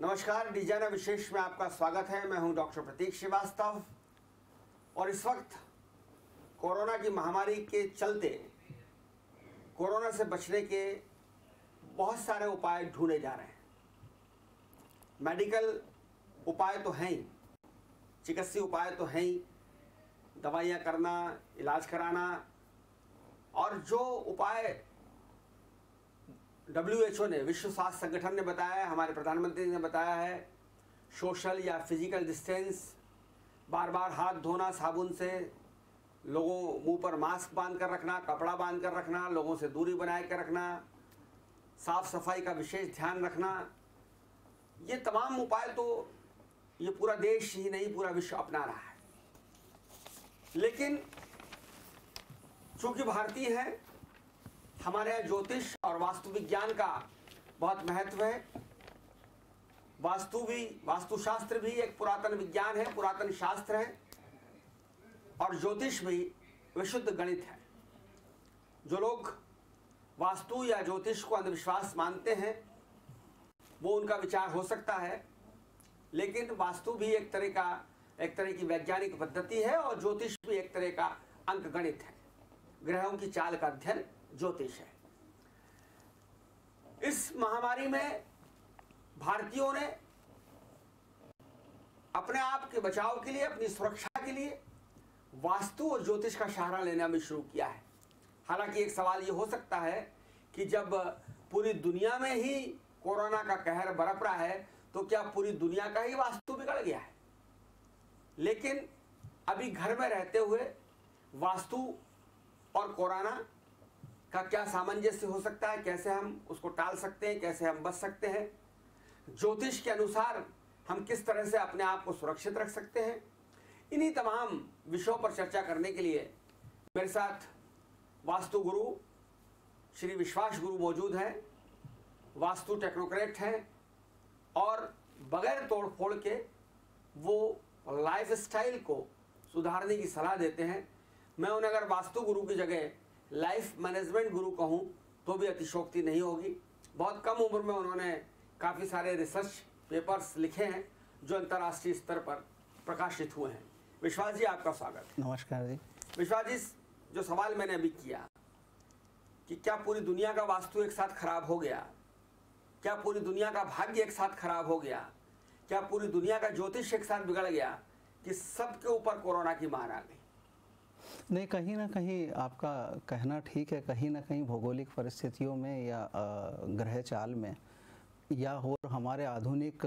नमस्कार, डिजाइना विशेष में आपका स्वागत है। मैं हूं डॉक्टर प्रतीक श्रीवास्तव और इस वक्त कोरोना की महामारी के चलते कोरोना से बचने के बहुत सारे उपाय ढूंढे जा रहे हैं। मेडिकल उपाय तो हैं ही, चिकित्सीय उपाय तो हैं ही, दवाइयाँ करना, इलाज कराना, और जो उपाय WHO ने, विश्व स्वास्थ्य संगठन ने बताया है, हमारे प्रधानमंत्री ने बताया है, सोशल या फिजिकल डिस्टेंस, बार बार हाथ धोना साबुन से, लोगों मुंह पर मास्क बांध कर रखना, कपड़ा बांध कर रखना, लोगों से दूरी बनाए कर रखना, साफ सफाई का विशेष ध्यान रखना, ये तमाम उपाय तो ये पूरा देश ही नहीं पूरा विश्व अपना रहा है। लेकिन चूंकि भारतीय है, हमारे यहाँ ज्योतिष और वास्तु विज्ञान का बहुत महत्व है। वास्तुशास्त्र भी एक पुरातन विज्ञान है, पुरातन शास्त्र है, और ज्योतिष भी विशुद्ध गणित है। जो लोग वास्तु या ज्योतिष को अंधविश्वास मानते हैं वो उनका विचार हो सकता है, लेकिन वास्तु भी एक तरह की वैज्ञानिक पद्धति है और ज्योतिष भी एक तरह का अंक गणित है। ग्रहों की चाल का अध्ययन ज्योतिष है। इस महामारी में भारतीयों ने अपने आप के बचाव के लिए, अपनी सुरक्षा के लिए वास्तु और ज्योतिष का सहारा लेना भी शुरू किया है। हालांकि एक सवाल ये हो सकता है कि जब पूरी दुनिया में ही कोरोना का कहर बरप रहा है तो क्या पूरी दुनिया का ही वास्तु बिगड़ गया है? लेकिन अभी घर में रहते हुए वास्तु और कोरोना का क्या सामंजस्य हो सकता है, कैसे हम उसको टाल सकते हैं, कैसे हम बच सकते हैं, ज्योतिष के अनुसार हम किस तरह से अपने आप को सुरक्षित रख सकते हैं, इन्हीं तमाम विषयों पर चर्चा करने के लिए मेरे साथ वास्तु गुरु श्री विश्वास गुरु मौजूद हैं। वास्तु टेक्नोक्रेट हैं और बगैर तोड़फोड़ के वो लाइफ स्टाइल को सुधारने की सलाह देते हैं। मैं उन्हें अगर वास्तु गुरु की जगह लाइफ मैनेजमेंट गुरु कहूँ तो भी अतिशोक्ति नहीं होगी। बहुत कम उम्र में उन्होंने काफ़ी सारे रिसर्च पेपर्स लिखे हैं जो अंतर्राष्ट्रीय स्तर पर प्रकाशित हुए हैं। विश्वास जी, आपका स्वागत है। नमस्कार जी। विश्वास जी, जो सवाल मैंने अभी किया कि क्या पूरी दुनिया का वास्तु एक साथ खराब हो गया, क्या पूरी दुनिया का भाग्य एक साथ खराब हो गया, क्या पूरी दुनिया का ज्योतिष एक साथ बिगड़ गया कि सबके ऊपर कोरोना की मार आ गई? नहीं, कहीं ना कहीं आपका कहना ठीक है। कहीं ना कहीं भौगोलिक परिस्थितियों में या ग्रह चाल में या और हमारे आधुनिक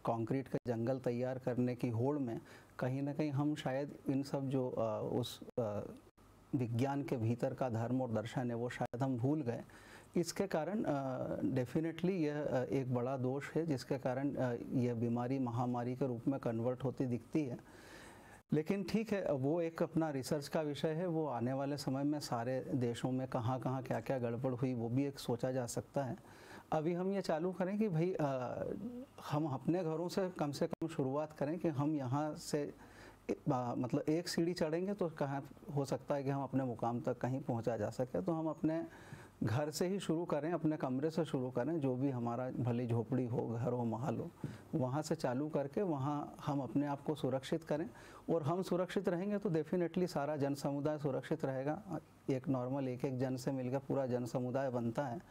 कंक्रीट का जंगल तैयार करने की होड़ में कहीं ना कहीं हम शायद इन सब जो उस विज्ञान के भीतर का धर्म और दर्शन है वो शायद हम भूल गए। इसके कारण डेफिनेटली यह एक बड़ा दोष है जिसके कारण यह बीमारी महामारी के रूप में कन्वर्ट होती दिखती है। लेकिन ठीक है, वो एक अपना रिसर्च का विषय है। वो आने वाले समय में सारे देशों में कहाँ कहाँ क्या क्या गड़बड़ हुई वो भी एक सोचा जा सकता है। अभी हम ये चालू करें कि भाई हम अपने घरों से कम शुरुआत करें कि हम यहाँ से मतलब एक सीढ़ी चढ़ेंगे तो कहाँ हो सकता है कि हम अपने मुकाम तक कहीं पहुँचा जा सके। तो हम अपने घर से ही शुरू करें, अपने कमरे से शुरू करें, जो भी हमारा भली झोपड़ी हो, घर हो, महल हो, वहाँ से चालू करके वहाँ हम अपने आप को सुरक्षित करें। और हम सुरक्षित रहेंगे तो डेफिनेटली सारा जन समुदाय सुरक्षित रहेगा। एक नॉर्मल एक जन से मिलकर पूरा जन समुदाय बनता है।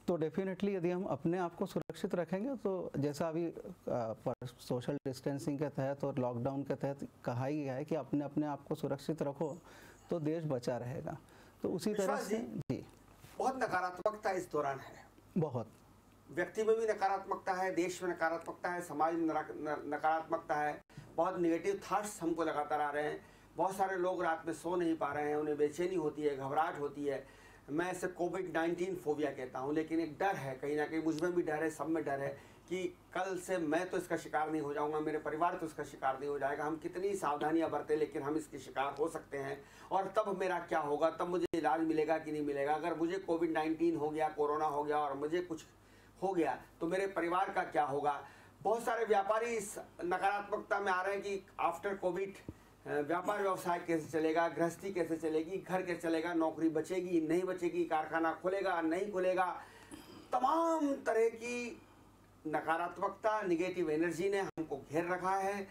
तो डेफिनेटली यदि हम अपने आप को सुरक्षित रखेंगे तो जैसा अभी सोशल डिस्टेंसिंग के तहत और लॉकडाउन के तहत कहा ही गया है कि अपने आप को सुरक्षित रखो तो देश बचा रहेगा। तो उसी तरह से जी, बहुत नकारात्मकता इस दौरान है। बहुत, व्यक्ति में भी नकारात्मकता है, देश में नकारात्मकता है, समाज में नकारात्मकता है। बहुत निगेटिव थॉट्स हमको लगातार आ रहे हैं। बहुत सारे लोग रात में सो नहीं पा रहे हैं, उन्हें बेचैनी होती है, घबराहट होती है। मैं इसे कोविड-19 फोबिया कहता हूँ, लेकिन एक डर है, कहीं ना कहीं मुझ में भी डर है, सब में डर है कि कल से मैं तो इसका शिकार नहीं हो जाऊंगा, मेरे परिवार तो इसका शिकार नहीं हो जाएगा। हम कितनी सावधानियां बरतें लेकिन हम इसके शिकार हो सकते हैं, और तब मेरा क्या होगा, तब मुझे इलाज मिलेगा कि नहीं मिलेगा। अगर मुझे कोविड-19 हो गया, कोरोना हो गया और मुझे कुछ हो गया तो मेरे परिवार का क्या होगा। बहुत सारे व्यापारी इस नकारात्मकता में आ रहे हैं कि आफ्टर कोविड व्यापार व्यवसाय कैसे चलेगा, गृहस्थी कैसे चलेगी, घर कैसे चलेगा, नौकरी बचेगी नहीं बचेगी, कारखाना खुलेगा नहीं खुलेगा। तमाम तरह की नकारात्मकता, निगेटिव एनर्जी ने हमको घेर रखा है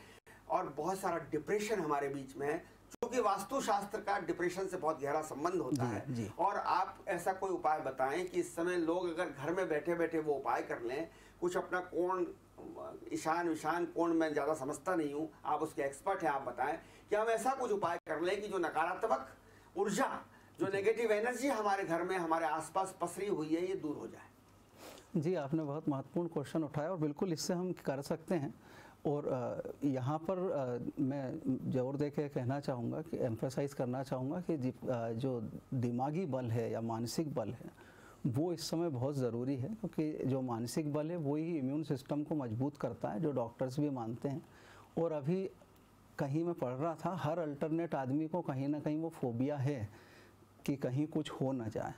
और बहुत सारा डिप्रेशन हमारे बीच में है, क्योंकि वास्तुशास्त्र का डिप्रेशन से बहुत गहरा संबंध होता है। और आप ऐसा कोई उपाय बताएं कि इस समय लोग अगर घर में बैठे बैठे वो उपाय कर लें, कुछ अपना कोण, ईशान विशान कोण में ज़्यादा समझता नहीं हूँ, आप उसके एक्सपर्ट हैं, आप बताएं कि हम ऐसा कुछ उपाय कर लें कि जो नकारात्मक ऊर्जा, जो नेगेटिव एनर्जी हमारे घर में हमारे आसपास पसरी हुई है, ये दूर हो जाए। जी, आपने बहुत महत्वपूर्ण क्वेश्चन उठाया और बिल्कुल इससे हम कर सकते हैं। और यहाँ पर मैं जोर दे के कहना चाहूँगा कि एम्फेसाइज करना चाहूँगा कि जो दिमागी बल है या मानसिक बल है वो इस समय बहुत ज़रूरी है, क्योंकि जो मानसिक बल है वही इम्यून सिस्टम को मजबूत करता है, जो डॉक्टर्स भी मानते हैं। और अभी कहीं मैं पढ़ रहा था, हर अल्टरनेट आदमी को कहीं ना कहीं वो फोबिया है कि कहीं कुछ हो ना जाए।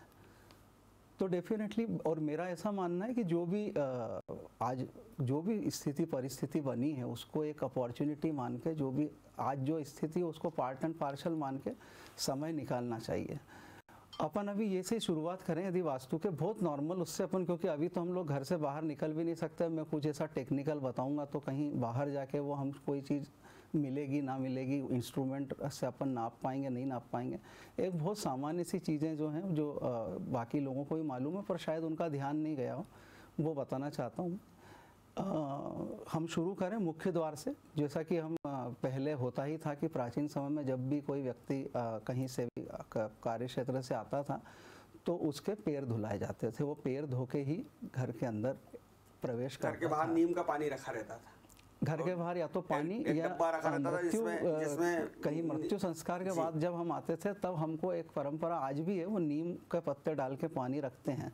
तो डेफिनेटली, और मेरा ऐसा मानना है कि जो भी आज जो भी स्थिति परिस्थिति बनी है उसको एक अपॉर्चुनिटी मान के, जो भी आज जो स्थिति है उसको पार्ट एंड पार्शल मान के समय निकालना चाहिए। अपन अभी ये से शुरुआत करें यदि वास्तु के बहुत नॉर्मल उससे अपन, क्योंकि अभी तो हम लोग घर से बाहर निकल भी नहीं सकते। मैं कुछ ऐसा टेक्निकल बताऊंगा तो कहीं बाहर जाके वो हम कोई चीज़ मिलेगी ना मिलेगी, इंस्ट्रूमेंट से अपन नाप पाएंगे नहीं नाप पाएंगे। एक बहुत सामान्य सी चीज़ें जो हैं, जो बाकी लोगों को भी मालूम है पर शायद उनका ध्यान नहीं गया हो, वो बताना चाहता हूँ। हम शुरू करें मुख्य द्वार से। जैसा कि हम पहले होता ही था कि प्राचीन समय में जब भी कोई व्यक्ति कहीं से भी कार्य क्षेत्र से आता था तो उसके पैर धुलाए जाते थे। वो पैर धो के ही घर के अंदर प्रवेश करता था। घर के बाहर नीम का पानी रखा रहता था। घर के बाहर या तो पानी या कहीं मृत्यु संस्कार के बाद जब हम आते थे तब हमको एक परंपरा आज भी है, वो नीम के पत्ते डाल के पानी रखते हैं।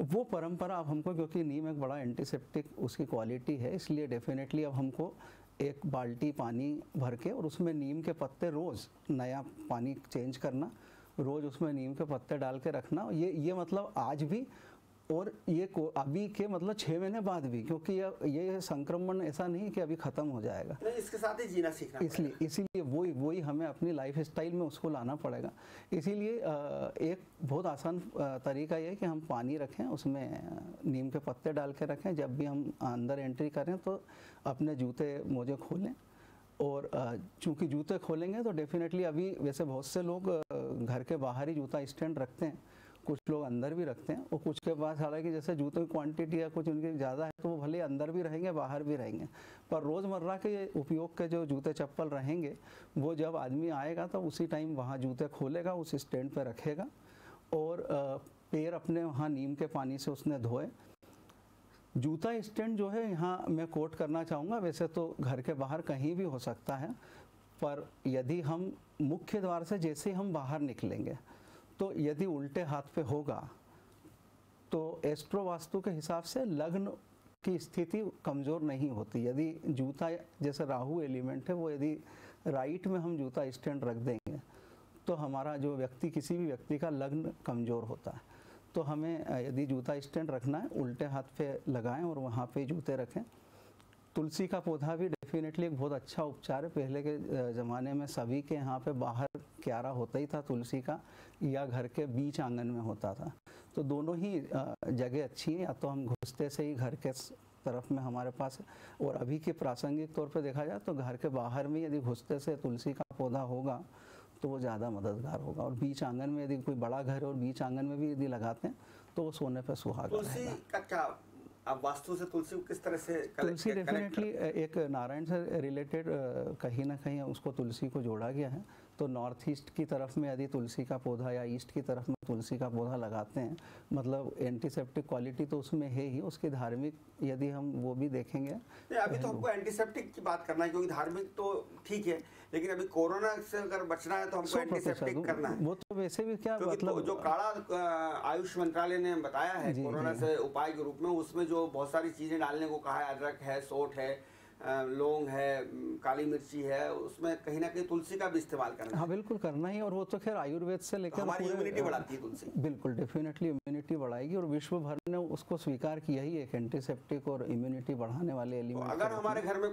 वो परंपरा अब हमको, क्योंकि नीम एक बड़ा एंटीसेप्टिक उसकी क्वालिटी है, इसलिए डेफिनेटली अब हमको एक बाल्टी पानी भर के और उसमें नीम के पत्ते, रोज़ नया पानी चेंज करना, रोज़ उसमें नीम के पत्ते डाल के रखना। ये मतलब आज भी, और ये अभी के मतलब 6 महीने बाद भी, क्योंकि ये संक्रमण ऐसा नहीं कि अभी ख़त्म हो जाएगा। नहीं, इसके साथ ही जीना सीखना इसीलिए वही हमें अपनी लाइफ स्टाइल में उसको लाना पड़ेगा। इसीलिए एक बहुत आसान तरीका ये है कि हम पानी रखें, उसमें नीम के पत्ते डाल के रखें। जब भी हम अंदर एंट्री करें तो अपने जूते मोजे खोलें, और चूँकि जूते खोलेंगे तो डेफिनेटली, अभी वैसे बहुत से लोग घर के बाहर ही जूता स्टैंड रखते हैं, कुछ लोग अंदर भी रखते हैं, और कुछ के पास हालांकि जैसे जूतों की क्वांटिटी या कुछ उनकी ज़्यादा है तो वो भले अंदर भी रहेंगे बाहर भी रहेंगे, पर रोज़मर्रा के उपयोग के जो जूते चप्पल रहेंगे वो जब आदमी आएगा तो उसी टाइम वहाँ जूते खोलेगा, उस स्टैंड पर रखेगा, और पैर अपने वहाँ नीम के पानी से उसने धोए। जूता स्टैंड जो है, यहाँ मैं कोट करना चाहूँगा, वैसे तो घर के बाहर कहीं भी हो सकता है, पर यदि हम मुख्य द्वार से जैसे ही हम बाहर निकलेंगे तो यदि उल्टे हाथ पे होगा तो एस्ट्रो वास्तु के हिसाब से लग्न की स्थिति कमज़ोर नहीं होती। यदि जूता, जैसे राहु एलिमेंट है, वो यदि राइट में हम जूता स्टैंड रख देंगे तो हमारा जो व्यक्ति, किसी भी व्यक्ति का लग्न कमज़ोर होता है। तो हमें यदि जूता स्टैंड रखना है, उल्टे हाथ पे लगाएं और वहाँ पे जूते रखें। तुलसी का पौधा भी डेफिनेटली एक बहुत अच्छा उपचार है। पहले के ज़माने में सभी के यहाँ पे बाहर क्यारा होता ही था तुलसी का, या घर के बीच आंगन में होता था। तो दोनों ही जगह अच्छी हैं, या तो हम घुसते से ही घर के तरफ में हमारे पास है, और अभी के प्रासंगिक तौर पे देखा जाए तो घर के बाहर में यदि घुसते से तुलसी का पौधा होगा तो वो ज़्यादा मददगार होगा। और बीच आंगन में यदि कोई बड़ा घर है और बीच आंगन में भी यदि लगाते हैं तो वो सोने पे सुहागा रहेगा। तुलसी का क्या, अब वास्तु से तुलसी को किस तरह से तुलसी डेफिनेटली एक नारायण से रिलेटेड कहीं ना कहीं उसको तुलसी को जोड़ा गया है। तो नॉर्थ ईस्ट की तरफ में यदि तुलसी का पौधा, या ईस्ट की तरफ में तुलसी का पौधा लगाते हैं, मतलब एंटीसेप्टिक क्वालिटी तो उसमें है ही। उसकी धार्मिक यदि हम वो भी देखेंगे, अभी तो हमको एंटीसेप्टिक की बात करना है, क्योंकि धार्मिक तो ठीक है, लेकिन अभी कोरोना से अगर बचना है तो हमको एंटीसेप्टिक करना है। वो तो वैसे भी क्या मतलब, जो काढ़ा आयुष मंत्रालय ने बताया है कोरोना से उपाय के रूप में, उसमें जो बहुत सारी चीजें डालने को कहा है, अदरक है, सोंठ है, लौंग है, काली मिर्ची है, उसमें कहीं ना कहीं तुलसी का भी इस्तेमाल करना है। हाँ बिल्कुल करना ही, और वो तो खैर आयुर्वेद से लेकर हमारी इम्यूनिटी बढ़ाती है तुलसी। बिल्कुल डेफिनेटली इम्यूनिटी बढ़ाएगी, और विश्व भर ने उसको स्वीकार किया ही एक एंटीसेप्टिक और इम्यूनिटी बढ़ाने वाले एलिमेंट। तो अगर हमारे घर में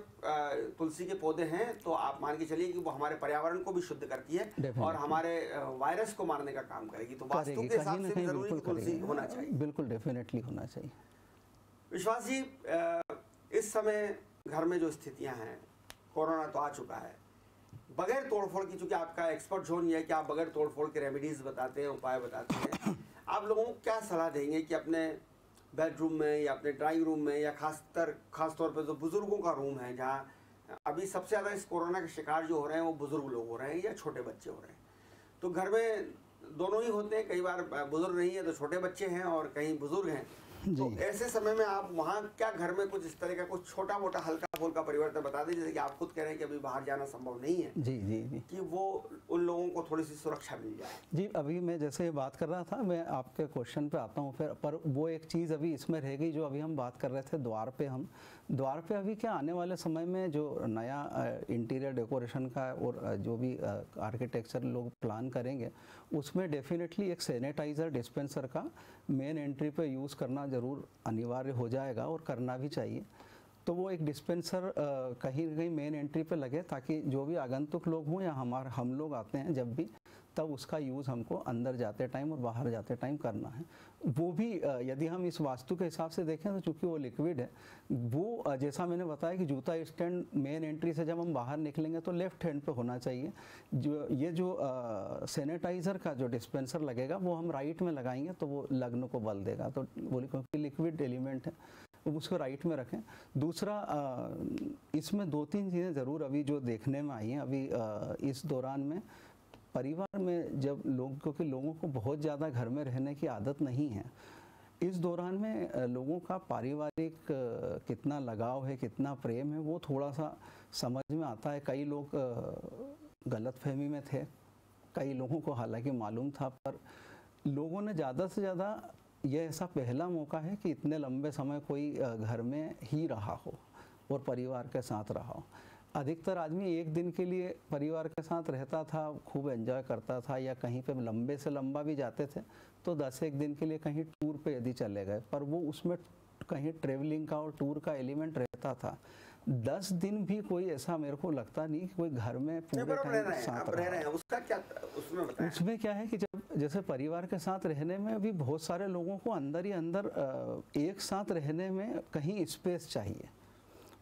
तुलसी के पौधे हैं तो आप मान के चलिए कि वो हमारे पर्यावरण को भी शुद्ध करती है और हमारे वायरस को मारने का काम करेगी। तो वास्तु के हिसाब से जरूरी तुलसी होना चाहिए। बिल्कुल डेफिनेटली होना चाहिए। विश्वास जी, इस समय घर में जो स्थितियां हैं, कोरोना तो आ चुका है, बगैर तोड़फोड़ की, चूंकि आपका एक्सपर्ट जोन ये है कि आप बगैर तोड़फोड़ के रेमेडीज बताते हैं, उपाय बताते हैं, आप लोगों को क्या सलाह देंगे कि अपने बेडरूम में या अपने ड्राइंग रूम में या खास तौर पर जो बुजुर्गों का रूम है, जहाँ अभी सबसे ज़्यादा इस कोरोना के शिकार जो हो रहे हैं वो बुजुर्ग लोग हो रहे हैं या छोटे बच्चे हो रहे हैं, तो घर में दोनों ही होते हैं, कई बार बुजुर्ग नहीं है तो छोटे बच्चे हैं और कहीं बुजुर्ग हैं, तो ऐसे समय में आप वहाँ क्या घर में कुछ इस तरह का कुछ छोटा मोटा हल्का फुल्का परिवर्तन बता दें, जैसे कि आप खुद कह रहे हैं कि अभी बाहर जाना संभव नहीं है, जी जी जी, कि वो उन लोगों को थोड़ी सी सुरक्षा मिल जाए। जी, अभी मैं जैसे बात कर रहा था, मैं आपके क्वेश्चन पे आता हूँ फिर, पर वो एक चीज़ अभी इसमें रह गई जो अभी हम बात कर रहे थे द्वार पे अभी क्या आने वाले समय में जो नया इंटीरियर डेकोरेशन का और जो भी आर्किटेक्चर लोग प्लान करेंगे, उसमें डेफिनेटली एक सैनिटाइज़र डिस्पेंसर का मेन एंट्री पे यूज़ करना ज़रूर अनिवार्य हो जाएगा और करना भी चाहिए। तो वो एक डिस्पेंसर कहीं ना कहीं मेन एंट्री पे लगे, ताकि जो भी आगंतुक लोग हों या हम लोग आते हैं जब भी, तब उसका यूज़ हमको अंदर जाते टाइम और बाहर जाते टाइम करना है। वो भी यदि हम इस वास्तु के हिसाब से देखें तो चूँकि वो लिक्विड है, वो जैसा मैंने बताया कि जूता स्टैंड मेन एंट्री से जब हम बाहर निकलेंगे तो लेफ्ट हैंड पे होना चाहिए। जो सैनिटाइज़र का जो डिस्पेंसर लगेगा वो हम राइट में लगाएंगे तो वो लग्न को बल देगा, तो बोले क्योंकि लिक्विड एलिमेंट है, उसको राइट में रखें। दूसरा, इसमें 2-3 चीज़ें ज़रूर अभी जो देखने में आई हैं अभी इस दौरान में, परिवार में जब लोग, क्योंकि लोगों को बहुत ज़्यादा घर में रहने की आदत नहीं है, इस दौरान में लोगों का पारिवारिक कितना लगाव है, कितना प्रेम है, वो थोड़ा सा समझ में आता है। कई लोग गलतफहमी में थे, कई लोगों को हालांकि मालूम था, पर लोगों ने ज़्यादा से ज़्यादा, यह ऐसा पहला मौका है कि इतने लंबे समय कोई घर में ही रहा हो और परिवार के साथ रहा हो। अधिकतर आदमी एक दिन के लिए परिवार के साथ रहता था, खूब एंजॉय करता था, या कहीं पे लंबे से लंबा भी जाते थे तो 10 दिन के लिए कहीं टूर पे यदि चले गए, पर वो उसमें कहीं ट्रेवलिंग का और टूर का एलिमेंट रहता था। 10 दिन भी कोई ऐसा मेरे को लगता नहीं कि कोई घर में पूरे टाइम साथ रह रहे हैं। उसका क्या उसमें बताएं? उसमें क्या है कि जब जैसे परिवार के साथ रहने में अभी बहुत सारे लोगों को अंदर ही अंदर एक साथ रहने में कहीं स्पेस चाहिए।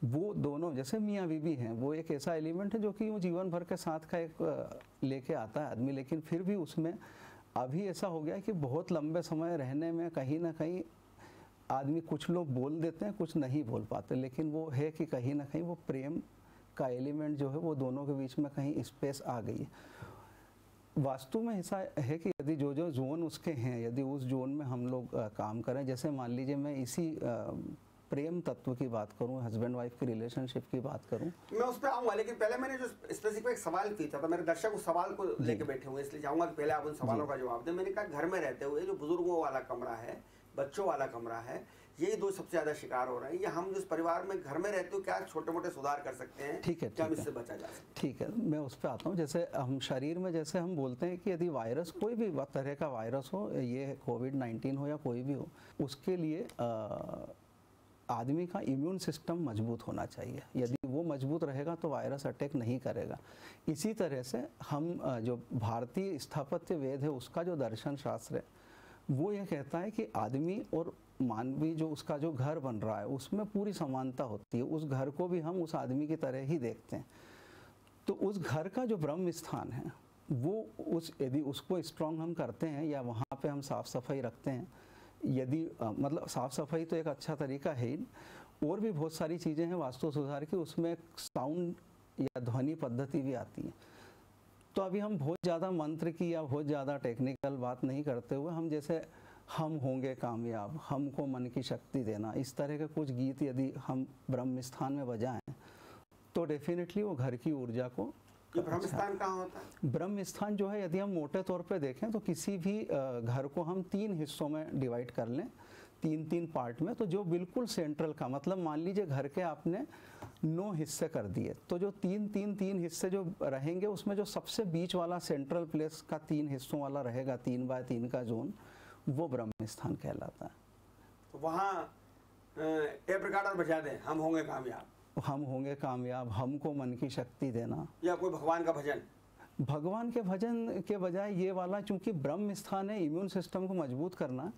वो दोनों जैसे मियाँ बीवी हैं, वो एक ऐसा एलिमेंट है जो कि वो जीवन भर के साथ का एक लेके आता है आदमी, लेकिन फिर भी उसमें अभी ऐसा हो गया है कि बहुत लंबे समय रहने में कहीं ना कहीं आदमी, कुछ लोग बोल देते हैं, कुछ नहीं बोल पाते, लेकिन वो है कि कहीं ना कहीं वो प्रेम का एलिमेंट जो है वो दोनों के बीच में कहीं स्पेस आ गई है। वास्तु में ऐसा है कि यदि जो जो जोन उसके हैं, यदि उस जोन में हम लोग काम करें, जैसे मान लीजिए मैं इसी प्रेम तत्व की बात करूं, हस्बैंड वाइफ की रिलेशनशिप की बात करूं, मैं उस पर आऊंगा, लेकिन पहले मैंने जो स्पेसिफिक सवाल किया था, मेरे दर्शक उस सवाल को लेके बैठे हुए, इसलिए चाहूंगा कि पहले आप उन सवालों का जवाब दें। मैंने कहा घर में रहते हुए जो बुजुर्गों वाला कमरा है, बच्चों वाला कमरा है, यही दो सबसे ज्यादा शिकार हो रहे हैं, या हम जिस परिवार में घर में रहते हो क्या छोटे मोटे सुधार कर सकते हैं? ठीक है, क्या हम इससे बचा जा सकता है? ठीक है, मैं उस पर आता हूँ। जैसे हम शरीर में, जैसे हम बोलते हैं कि यदि वायरस, कोई भी तरह का वायरस हो, ये कोविड-19 हो या कोई भी हो, उसके लिए आदमी का इम्यून सिस्टम मजबूत होना चाहिए। यदि वो मजबूत रहेगा तो वायरस अटैक नहीं करेगा। इसी तरह से हम जो भारतीय स्थापत्य वेद है, उसका जो दर्शन शास्त्र है, वो ये कहता है कि आदमी और मानवी जो उसका जो घर बन रहा है उसमें पूरी समानता होती है। उस घर को भी हम उस आदमी की तरह ही देखते हैं। तो उस घर का जो ब्रह्म स्थान है, वो यदि उसको स्ट्रॉन्ग हम करते हैं या वहाँ पे हम साफ़ सफाई रखते हैं, यदि मतलब साफ़ सफाई तो एक अच्छा तरीका है ही, और भी बहुत सारी चीज़ें हैं वास्तु सुधार की, उसमें साउंड या ध्वनि पद्धति भी आती है। तो अभी हम बहुत ज़्यादा मंत्र की या बहुत ज़्यादा टेक्निकल बात नहीं करते हुए, हम जैसे हम होंगे कामयाब, हमको मन की शक्ति देना, इस तरह के कुछ गीत यदि हम ब्रह्म स्थान में बजाएं तो डेफिनेटली वो घर की ऊर्जा को। ब्रह्म स्थान कहाँ होता है? ब्रह्म स्थान जो है, यदि हम मोटे तौर पे देखें तो किसी भी घर को हम 3 हिस्सों में डिवाइड कर लें, 3-3 पार्ट में, तो जो बिल्कुल सेंट्रल का, मतलब मान लीजिए घर के आपने 9 हिस्से कर दिए, तो जो 3 हिस्से जो रहेंगे, उसमें जो सबसे बीच वाला सेंट्रल प्लेस का 3 हिस्सों वाला रहेगा, 3x3 का जोन, वो ब्रह्म स्थान कहलाता है। तो वहाँ टेप रिकॉर्डर बजा दें, हम होंगे कामयाब, हम होंगे कामयाब, हमको मन की शक्ति देना, या कोई भगवान का भजन। भगवान के भजन के बजाय ये वाला, चूंकि ब्रह्म स्थान है, इम्यून सिस्टम को मजबूत करना,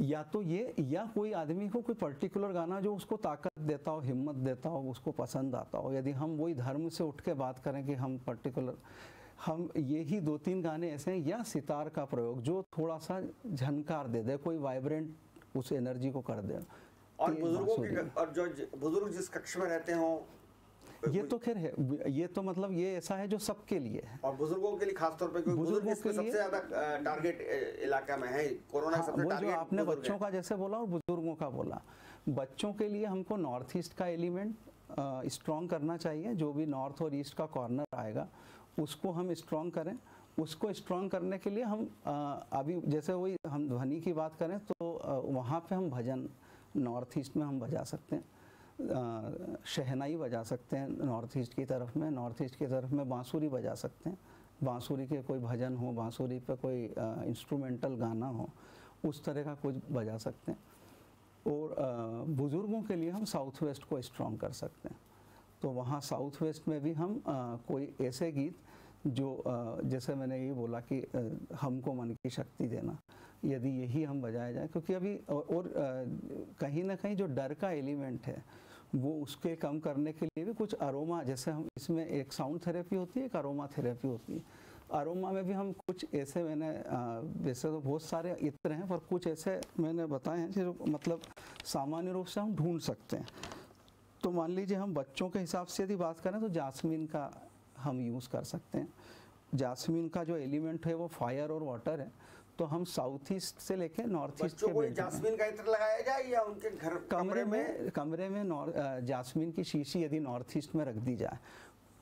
या तो ये, या कोई आदमी को कोई पर्टिकुलर गाना जो उसको ताकत देता हो, हिम्मत देता हो, उसको पसंद आता हो। यदि हम वही धर्म से उठ के बात करें कि हम पर्टिकुलर, हम यही 2-3 गाने ऐसे हैं, या सितार का प्रयोग जो थोड़ा सा झनकार दे दे, कोई वाइब्रेंट उस एनर्जी को कर दे। और बुजुर्गों के, और जो बुजुर्ग जिस कक्ष में रहते हों, ये तो खैर है, ये तो मतलब ये ऐसा है जो सबके लिए है। और बुजुर्गों के लिए खासतौर पे, क्योंकि बुजुर्ग इसमें सबसे ज्यादा टारगेट इलाका में है, कोरोना हाँ, सबसे वो टारगेट जो आपने बच्चों का जैसे बोला और बुजुर्गों का बोला, बच्चों के लिए हमको नॉर्थ ईस्ट का एलिमेंट स्ट्रॉन्ग करना चाहिए। जो भी नॉर्थ और ईस्ट का कॉर्नर आएगा उसको हम स्ट्रॉन्ग करें। उसको स्ट्रॉन्ग करने के लिए हम अभी जैसे वही हम ध्वनि की बात करें तो वहाँ पे हम भजन नॉर्थ ईस्ट में हम बजा सकते हैं, शहनाई बजा सकते हैं नॉर्थ ईस्ट की तरफ में, नॉर्थ ईस्ट की तरफ में बांसुरी बजा सकते हैं, बांसुरी के कोई भजन हो, बांसुरी पे कोई इंस्ट्रूमेंटल गाना हो, उस तरह का कुछ बजा सकते हैं। और बुज़ुर्गों के लिए हम साउथ वेस्ट को स्ट्रॉन्ग कर सकते हैं। तो वहाँ साउथ वेस्ट में भी हम कोई ऐसे गीत जो जैसे मैंने ये बोला कि हमको मन की शक्ति देना, यदि यही हम बजाया जाए, क्योंकि अभी और कहीं ना कहीं जो डर का एलिमेंट है वो उसके कम करने के लिए भी कुछ अरोमा, जैसे हम इसमें एक साउंड थेरेपी होती है, एक अरोमा थेरेपी होती है। अरोमा में भी हम कुछ ऐसे, मैंने वैसे तो बहुत सारे इत्र हैं पर कुछ ऐसे मैंने बताए हैं जो मतलब सामान्य रूप से हम ढूंढ सकते हैं। तो मान लीजिए हम बच्चों के हिसाब से यदि बात करें तो जास्मीन का हम यूज़ कर सकते हैं। जास्मीन का जो एलिमेंट है वो फायर और वाटर है, तो हम साउथ ईस्ट से लेके नॉर्थ ईस्ट के बेल्ट जास्मीन का इत्र लगाया जाए या उनके घर कमरे में जास्मीन की शीशी यदि नॉर्थ ईस्ट में रख दी जाए,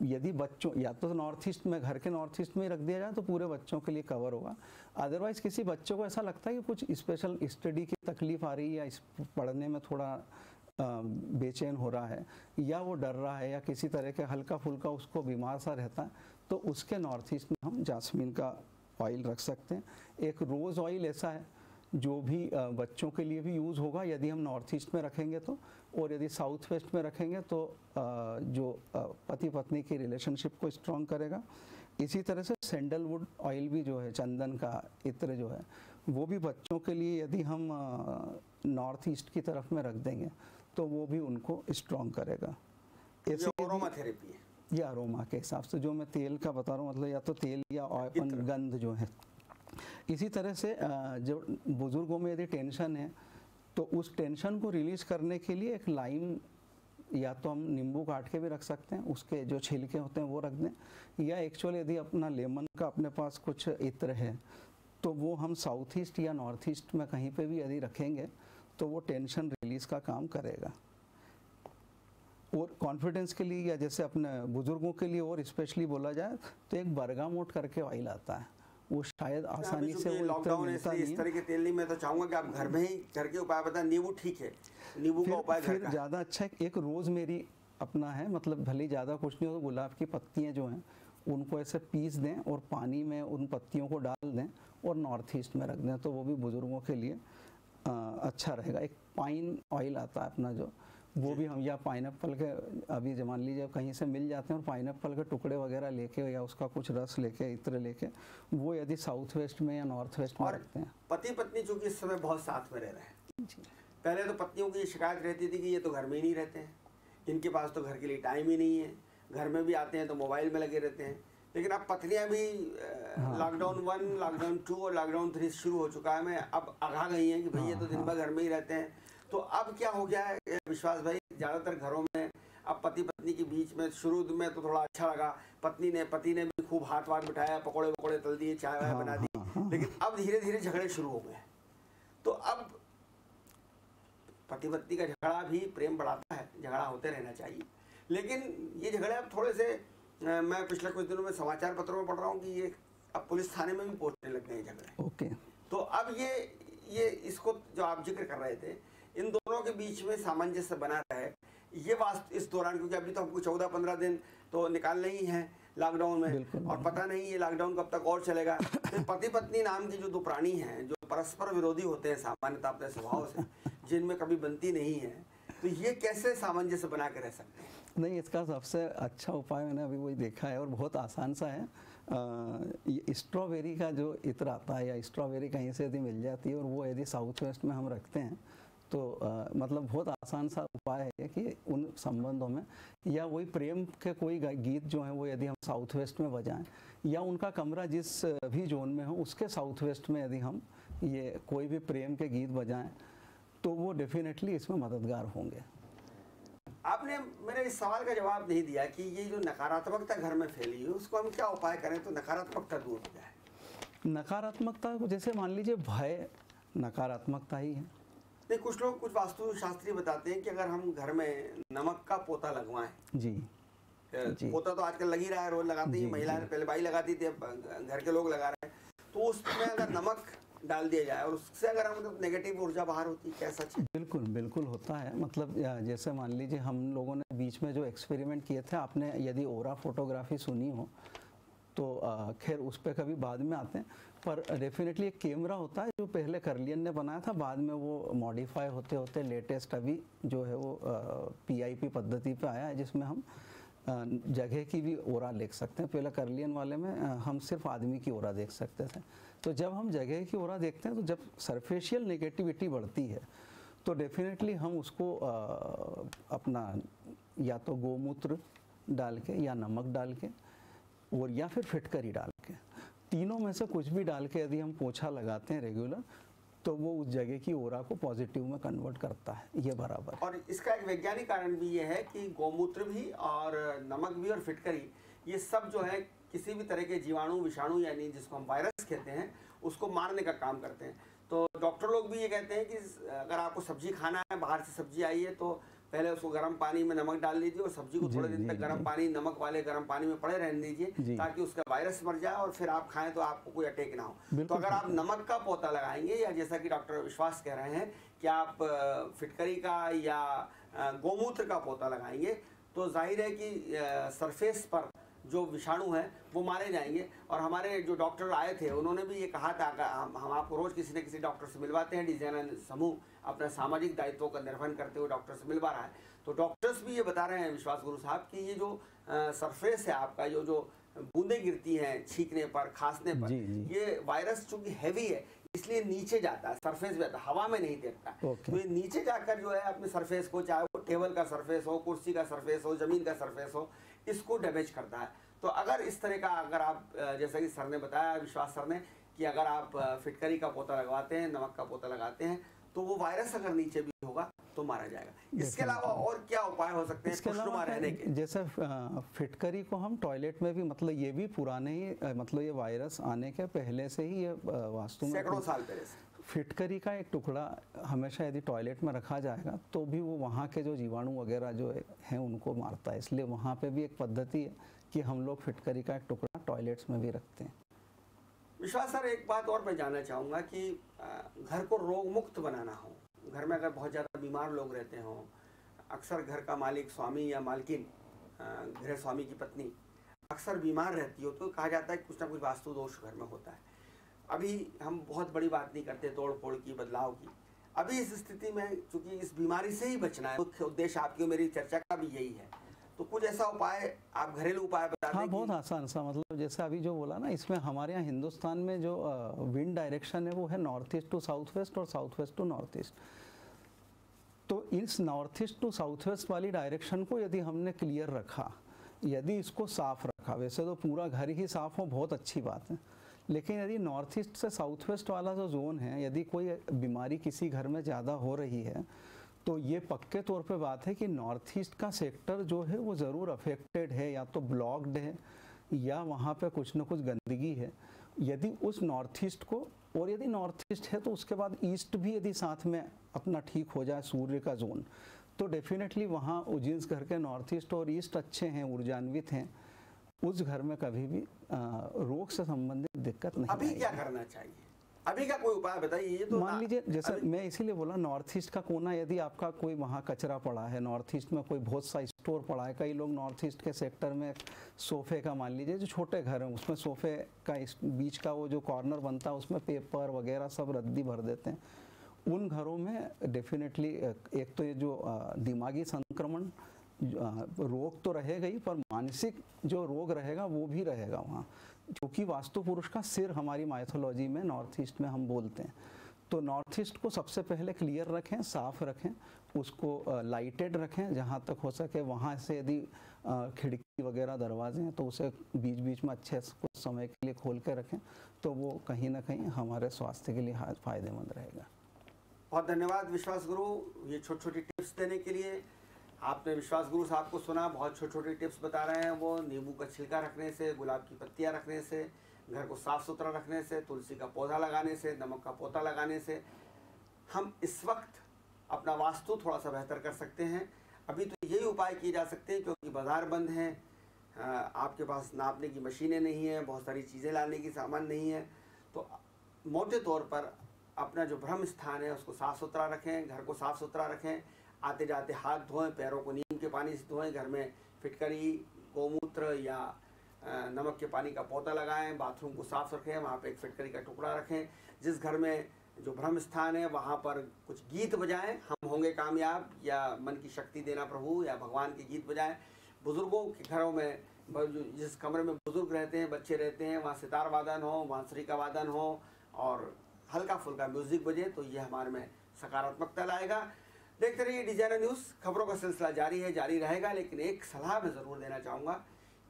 यदि बच्चों या तो नॉर्थ ईस्ट में, घर के नॉर्थ ईस्ट में ही रख दिया जाए तो पूरे बच्चों के लिए कवर होगा। अदरवाइज़ किसी बच्चों को ऐसा लगता है कि कुछ स्पेशल स्टडी की तकलीफ आ रही है या पढ़ने में थोड़ा बेचैन हो रहा है या वो डर रहा है या किसी तरह के हल्का फुल्का उसको बीमार सा रहता है, तो उसके नॉर्थ ईस्ट में हम जास्मीन का ऑयल रख सकते हैं। एक रोज़ ऑयल ऐसा है जो भी बच्चों के लिए भी यूज़ होगा यदि हम नॉर्थ ईस्ट में रखेंगे तो, और यदि साउथ वेस्ट में रखेंगे तो जो पति पत्नी की रिलेशनशिप को स्ट्रॉन्ग करेगा। इसी तरह से सैंडलवुड ऑयल भी जो है, चंदन का इत्र जो है, वो भी बच्चों के लिए यदि हम नॉर्थ ईस्ट की तरफ में रख देंगे तो वो भी उनको स्ट्रॉन्ग करेगा। ऐसे अरोमा थेरेपी है, ये अरोमा के हिसाब से जो मैं तेल का बता रहा हूँ, मतलब या तो तेल या ऑयल गंध जो है। इसी तरह से जो बुज़ुर्गों में यदि टेंशन है तो उस टेंशन को रिलीज़ करने के लिए एक लाइम, या तो हम नींबू काट के भी रख सकते हैं, उसके जो छिलके होते हैं वो रख दें, या एक्चुअली यदि अपना लेमन का अपने पास कुछ इत्र है तो वो हम साउथ ईस्ट या नॉर्थ ईस्ट में कहीं पे भी यदि रखेंगे तो वो टेंशन रिलीज़ का काम करेगा। और कॉन्फिडेंस के लिए या जैसे अपने बुज़ुर्गों के लिए और स्पेशली बोला जाए तो एक बरगामोट करके ऑयल आता है, वो शायद आसानी से वो लॉकडाउन इस तरह के तेल नहीं, मैं तो चाहूँगा कि आप घर में ही घर के उपाय बताएं। नींबू ठीक है, नींबू का उपाय घर का ज़्यादा अच्छा है। एक रोज़मेरी अपना है, मतलब भले ज़्यादा कुछ नहीं हो तो गुलाब की पत्तियाँ जो हैं उनको ऐसे पीस दें और पानी में उन पत्तियों को डाल दें और नॉर्थ ईस्ट में रख दें, तो वो भी बुज़ुर्गों के लिए अच्छा रहेगा। एक पाइन ऑयल आता है अपना जो, वो भी हम, या पाइनएप्पल के, अभी मान लीजिए कहीं से मिल जाते हैं, और पाइनएप्पल के टुकड़े वगैरह लेके या उसका कुछ रस लेके, इत्र लेके, वो यदि साउथ वेस्ट में या नॉर्थ वेस्ट में रखते हैं। पति पत्नी चूँकि इस समय बहुत साथ में रह रहे हैं, पहले तो पत्नियों की शिकायत रहती थी कि ये तो घर में ही नहीं रहते हैं, इनके पास तो घर के लिए टाइम ही नहीं है, घर में भी आते हैं तो मोबाइल में लगे रहते हैं। लेकिन अब पत्नियां भी लॉकडाउन 1, लॉकडाउन 2 और लॉकडाउन 3 शुरू हो चुका है, मैं अब आगा गई हैं कि भाई ये तो दिन भर घर में ही रहते हैं। तो अब क्या हो गया है विश्वास भाई, ज़्यादातर घरों में अब पति पत्नी के बीच में शुरू में तो थोड़ा अच्छा लगा, पति ने भी खूब हाथ वाथ बिठाया, पकौड़े वकौड़े तल दिए, चाय वाय बना दी, लेकिन अब धीरे धीरे झगड़े शुरू हो गए। तो अब पति पत्नी का झगड़ा भी प्रेम बढ़ाता है, झगड़ा होते रहना चाहिए, लेकिन ये झगड़े अब थोड़े से, मैं पिछले कुछ दिनों में समाचार पत्रों में पढ़ रहा हूँ कि ये अब पुलिस थाने में भी पहुंचने लग गए झगड़े। ओके। तो अब ये इसको जो आप जिक्र कर रहे थे, इन दोनों के बीच में सामंजस्य बना रहे, ये बात इस दौरान, क्योंकि अभी तो हमको 14-15 दिन तो निकालने ही हैं लॉकडाउन में, और पता नहीं ये लॉकडाउन कब तक और चलेगा। तो पति पत्नी नाम की जो दो प्राणी हैं जो परस्पर विरोधी होते हैं सामान्यतः अपने स्वभाव से, जिनमें कभी बनती नहीं है, तो ये कैसे सामंजस्य बना के रह सकते हैं? नहीं, इसका सबसे अच्छा उपाय मैंने अभी वही देखा है और बहुत आसान सा है। ये स्ट्रॉबेरी का जो इत्र आता है या स्ट्रॉबेरी कहीं से यदि मिल जाती है और वो यदि साउथ वेस्ट में हम रखते हैं तो मतलब बहुत आसान सा उपाय है कि उन संबंधों में, या वही प्रेम के कोई गीत जो हैं वो यदि हम साउथ वेस्ट में बजाएं, या उनका कमरा जिस भी जोन में हो उसके साउथ वेस्ट में यदि हम ये कोई भी प्रेम के गीत बजाएं तो वो डेफिनेटली इसमें मददगार होंगे। आपने मेरे इस सवाल का जवाब नहीं दिया कि ये जो नकारात्मकता घर में फैली है उसको हम क्या उपाय करें तो नकारात्मकता दूर हो जाए? नकारात्मकता को जैसे मान लीजिए भय नकारात्मकता ही है। नहीं, कुछ लोग, कुछ वास्तुशास्त्री बताते हैं कि अगर हम घर में नमक का पोता लगवाएं, जी जी, पोता तो आजकल लग ही रहा है, रोज लगाती है महिलाएं, पहले बाई लगाती थी, अब घर के लोग लगा रहे हैं, तो उसमें अगर नमक डाल दिया जाए और उससे अगर हम नेगेटिव ऊर्जा बाहर होती है, क्या सच है? बिल्कुल बिल्कुल होता है। मतलब जैसे मान लीजिए हम लोगों ने बीच में जो एक्सपेरिमेंट किए थे, आपने यदि ओरा फोटोग्राफी सुनी हो तो खैर उस पर कभी बाद में आते हैं, पर डेफिनेटली एक कैमरा होता है जो पहले कर्लियन ने बनाया था, बाद में वो मॉडिफाई होते होते लेटेस्ट अभी जो है वो PIP पद्धति पे आया है जिसमें हम जगह की भी ओरा देख सकते हैं। पहले कर्लियन वाले में हम सिर्फ आदमी की ओरा देख सकते थे। तो जब हम जगह की ओरा देखते हैं तो जब सरफेशियल नेगेटिविटी बढ़ती है तो डेफिनेटली हम उसको अपना या तो गोमूत्र डाल के या नमक डाल के और या फिर फिटकरी डाल के, तीनों में से कुछ भी डाल के यदि हम पोछा लगाते हैं रेगुलर तो वो उस जगह की ओरा को पॉजिटिव में कन्वर्ट करता है, ये बराबर। और इसका एक वैज्ञानिक कारण भी ये है कि गौमूत्र भी और नमक भी और फिटकरी, ये सब जो है किसी भी तरह के जीवाणु, विषाणु यानी जिसको हम वायरस कहते हैं, उसको मारने का काम करते हैं। तो डॉक्टर लोग भी ये कहते हैं कि अगर आपको सब्जी खाना है, बाहर से सब्जी आई है तो पहले उसको गर्म पानी में नमक डाल लीजिए और सब्जी को थोड़े दिन तक गर्म पानी, नमक वाले गर्म पानी में पड़े रहने दीजिए ताकि उसका वायरस मर जाए और फिर आप खाएं तो आपको कोई अटैक ना हो। तो अगर आप नमक का पोता लगाएंगे या जैसा कि डॉक्टर विश्वास कह रहे हैं कि आप फिटकरी का या गोमूत्र का पोता लगाएंगे तो जाहिर है कि सरफेस पर जो विषाणु हैं वो मारे जाएंगे। और हमारे जो डॉक्टर आए थे उन्होंने भी ये कहा था कि हम आपको रोज़ किसी न किसी डॉक्टर से मिलवाते हैं, डिजाइनर समूह अपना सामाजिक दायित्वों का निर्वहन करते हुए डॉक्टर से मिलवा रहा है। तो डॉक्टर्स भी ये बता रहे हैं, विश्वास गुरु साहब, कि ये जो सरफेस है आपका, जो बूंदें गिरती हैं छींकने पर, खांसने पर, ये वायरस चूंकि हैवी है इसलिए नीचे जाता है, सरफेस पे आता है, हवा में नहीं देखता। तो ये नीचे जाकर जो है अपने सरफेस को, चाहे वो टेबल का सरफेस हो, कुर्सी का सरफेस हो, जमीन का सरफेस हो, इसको डैमेज करता है। तो अगर इस तरह का, अगर आप जैसा कि सर ने बताया, विश्वास सर ने, कि अगर आप फिटकरी का पोता लगवाते हैं, नमक का पोता लगाते हैं तो वो वायरस अगर नीचे भी होगा तो मारा जाएगा। इसके अलावा और क्या उपाय हो सकते हैं खुशनुमा रहने के? जैसे फिटकरी को हम टॉयलेट में भी, मतलब ये भी पुराने ही, मतलब ये वायरस आने के पहले से ही ये वास्तु में सैकड़ों साल पहले से फिटकरी का एक टुकड़ा हमेशा यदि टॉयलेट में रखा जाएगा तो भी वो वहाँ के जो जीवाणु वगैरह जो हैं उनको मारता है। इसलिए वहाँ पे भी एक पद्धति है कि हम लोग फिटकरी का एक टुकड़ा टॉयलेट्स में भी रखते हैं। विश्वास सर, एक बात और मैं जानना चाहूँगा कि घर को रोग मुक्त बनाना हो, घर में अगर बहुत ज़्यादा बीमार लोग रहते हों, अक्सर घर का मालिक, स्वामी या मालकिन, गृह स्वामी की पत्नी अक्सर बीमार रहती हो, तो कहा जाता है कि कुछ ना कुछ वास्तु दोष घर में होता है। अभी हम बहुत बड़ी बात नहीं करते तोड़ फोड़ की, बदलाव की। अभी इस स्थिति में चूंकि इस बीमारी से ही बचना है, मुख्य उद्देश्य आपकी और मेरी चर्चा का भी यही है, तो कुछ ऐसा उपाय, आप घरेलू उपाय बता दें। हाँ, बहुत आसान सा, मतलब जैसे अभी जो बोला ना, इसमें हमारे यहाँ हिंदुस्तान में जो विंड डायरेक्शन है वो है north east to south west और south west to north east. तो इस north east to south west वाली डायरेक्शन को यदि हमने क्लियर रखा, यदि इसको साफ रखा, वैसे तो पूरा घर ही साफ हो बहुत अच्छी बात है, लेकिन यदि नॉर्थ ईस्ट से साउथ वेस्ट वाला जो जोन है, यदि कोई बीमारी किसी घर में ज़्यादा हो रही है तो ये पक्के तौर पे बात है कि नॉर्थ ईस्ट का सेक्टर जो है वो ज़रूर अफेक्टेड है, या तो ब्लॉक्ड है या वहाँ पे कुछ न कुछ गंदगी है। यदि उस नॉर्थ ईस्ट को, और यदि नॉर्थ ईस्ट है तो उसके बाद ईस्ट भी यदि साथ में अपना ठीक हो जाए, सूर्य का जोन, तो डेफिनेटली वहाँ जिस घर के नॉर्थ ईस्ट और ईस्ट अच्छे हैं, ऊर्जान्वित हैं, उस घर में कभी भी रोग से संबंधित दिक्कत नहीं। अभी क्या करना चाहिए? अभी का कोई उपाय बताइए। ये तो मान लीजिए, जैसे मैं इसीलिए बोला, नॉर्थ ईस्ट का कोना, यदि आपका कोई वहाँ कचरा पड़ा है, नॉर्थ ईस्ट में कोई बहुत सा स्टोर पड़ा है, कई लोग नॉर्थ ईस्ट के सेक्टर में सोफे का, मान लीजिए जो छोटे घर हैं उसमें सोफे का बीच का वो जो कॉर्नर बनता है उसमें पेपर वगैरह सब रद्दी भर देते हैं, उन घरों में डेफिनेटली एक तो ये जो दिमागी संक्रमण रोग तो रहेगा ही, पर मानसिक जो रोग रहेगा वो भी रहेगा वहाँ, क्योंकि वास्तु पुरुष का सिर हमारी माइथोलॉजी में नॉर्थ ईस्ट में हम बोलते हैं। तो नॉर्थ ईस्ट को सबसे पहले क्लियर रखें, साफ रखें, उसको लाइटेड रखें जहाँ तक हो सके। वहाँ से यदि खिड़की वगैरह दरवाजे हैं तो उसे बीच बीच में अच्छे कुछ समय के लिए खोल के रखें, तो वो कहीं ना कहीं हमारे स्वास्थ्य के लिए फ़ायदेमंद रहेगा। बहुत धन्यवाद विश्वास गुरु, ये छोटी छोटी टिप्स देने के लिए। आपने विश्वास गुरु साहब को सुना, बहुत छोटी छोटी टिप्स बता रहे हैं वो। नींबू का छिलका रखने से, गुलाब की पत्तियाँ रखने से, घर को साफ़ सुथरा रखने से, तुलसी का पौधा लगाने से, नमक का पौधा लगाने से हम इस वक्त अपना वास्तु थोड़ा सा बेहतर कर सकते हैं। अभी तो यही उपाय किए जा सकते हैं क्योंकि बाज़ार बंद हैं, आपके पास नापने की मशीनें नहीं हैं, बहुत सारी चीज़ें लाने की सामान नहीं है। तो मोटे तौर पर अपना जो ब्रह्म स्थान है उसको साफ़ सुथरा रखें, घर को साफ़ सुथरा रखें, आते जाते हाथ धोएं, पैरों को नीम के पानी से धोएं, घर में फिटकरी, गोमूत्र या नमक के पानी का पौधा लगाएं, बाथरूम को साफ़ रखें, वहाँ पे एक फिटकरी का टुकड़ा रखें। जिस घर में जो ब्रह्म स्थान है वहाँ पर कुछ गीत बजाएं, हम होंगे कामयाब, या मन की शक्ति देना प्रभु, या भगवान के गीत बजाएं। बुज़ुर्गों के घरों में, जिस कमरे में बुज़ुर्ग रहते हैं, बच्चे रहते हैं, वहाँ सितार वादन हो, बांसुरी का वादन हो और हल्का फुल्का म्यूज़िक बजे, तो ये हमारे में सकारात्मकता लाएगा। देखते रहिए डिजाइनर न्यूज़, खबरों का सिलसिला जारी है, जारी रहेगा। लेकिन एक सलाह मैं ज़रूर देना चाहूँगा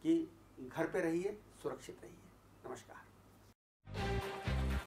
कि घर पे रहिए, सुरक्षित रहिए। नमस्कार।